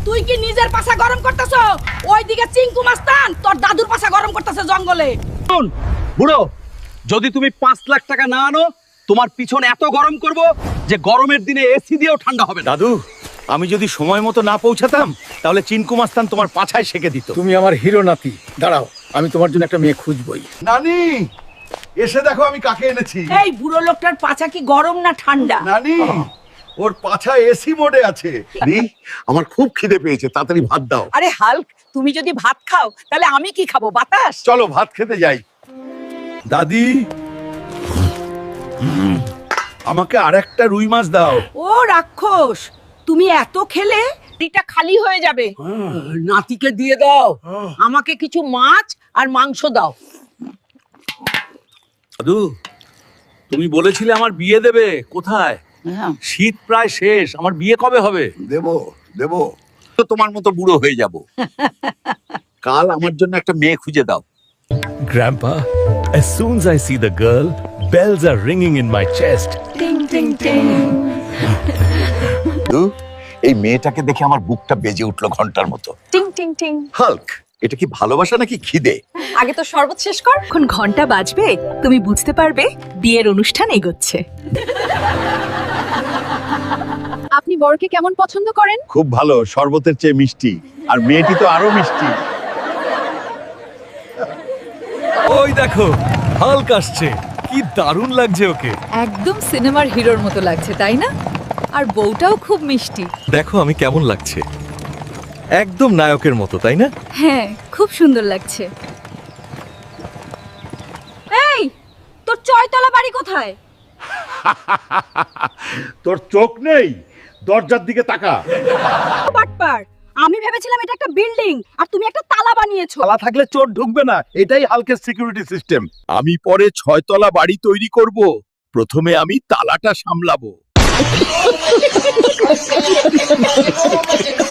তুই কি নিজের পাছা গরম করতেছ? ওইদিকে চিঙ্কু মাস্তান তোর দাদুর পাছা গরম করতেছে জঙ্গলে। শুন বুড়ো, যদি তুমি 5 লাখ টাকা না আনো তোমার পিছনে এত গরম করব যে গরমের দিনে এসি দিয়েও ঠান্ডা হবে না। দাদু, আমি যদি সময় মতো না পৌঁছাতাম তাহলে চিনকু মাস্তান তোমার পাছায় সেকে দিত। তুমি আমার হিরো নাতি, দাঁড়াও আমি তোমার জন্য একটা মেয়ে খুঁজবই। নানি, এসে দেখো আমি কাকে এনেছি। এই বুড়ো লোকটার পাছা কি গরম না ঠান্ডা? নানি, ওর পাছা এসি মোডে আছে। আমার খুব খিদে পেয়েছে, তাড়াতাড়ি ভাত দাও। আরে হাল্ক, তুমি যদি ভাত খাও তাহলে আমি কি খাবো? বাতাস? চলো ভাত খেতে যাই। দাদি, আমাকে আরেকটা রুই মাছ দাও। ও রাক্ষস, তুমি এত খেলে এটা খালি হয়ে যাবে। নাতিকে দিয়ে দাও, আমাকে কিছু মাছ আর মাংস দাও। দাদু, তুমি বলেছিলে আমার বিয়ে দেবে, কোথায়? শীত প্রায় শেষ, আমার বিয়ে কবে হবে? দেবো দেবো, তো তোমার মতো বুড়ো হয়ে যাব। কাল আমার জন্য একটা মেয়ে খুঁজে দাও। Grandpa, as soon as I see the girl, bells are ringing in my chest. টিং টিং টিং। এই মেয়েটাকে দেখে আমার বুকটা বেজে উঠলো ঘন্টার মতো। টিং টিং টিং। হাল্ক, এটা কি ভালোবাসা নাকি খিদে? আগে তো শরবত শেষ কর। যখন ঘন্টা বাজবে তুমি বুঝতে পারবে বিয়ের অনুষ্ঠান এগোচ্ছে। আপনি বরকে কেমন পছন্দ করেন? খুব ভালো, শরবতের চেয়ে মিষ্টি, আর মেয়েটি তো আরো মিষ্টি। ওই দেখো, হাল্ক আসছে, কি দারুণ লাগছে ওকে। একদম সিনেমার হিরোর মতো লাগছে, তাই না? আর বউটাও খুব মিষ্টি। দেখো আমি কেমন লাগছে, একদম নায়কের মতো, তাই না? হ্যাঁ, খুব সুন্দর লাগছে। এই, তোর ছয়তলা বাড়ি কোথায়? তোর চোখ নেই, দরজার দিকে তাকা। বাটপার, আমি ভেবেছিলাম এটা একটা বিল্ডিং আর তুমি একটা তালা বানিয়েছো। তালা থাকলে চোর ঢুকবে না, এটাই হালকের সিকিউরিটি সিস্টেম। আমি পরে 6 তলা বাড়ি তৈরি করব, প্রথমে আমি তালাটা সামলাবো।